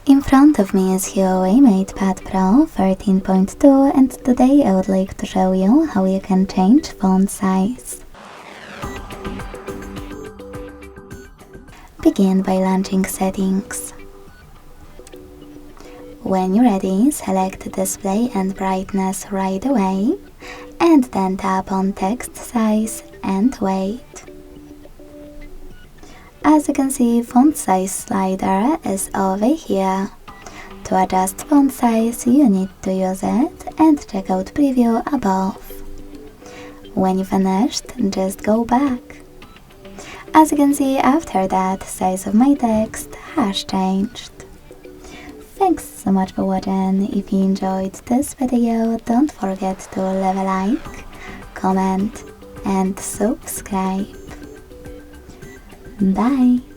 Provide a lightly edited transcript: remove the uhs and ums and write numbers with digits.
In front of me is HUAWEI MatePad Pro 13.2 and today I would like to show you how you can change font size. Begin by launching Settings. When you're ready, select Display and Brightness right away and then tap on Text Size and Weight. As you can see, font size slider is over here. To adjust font size, you need to use it and check out preview above. When you finished, just go back. As you can see, after that, size of my text has changed. Thanks so much for watching. If you enjoyed this video, don't forget to leave a like, comment and subscribe. Bye!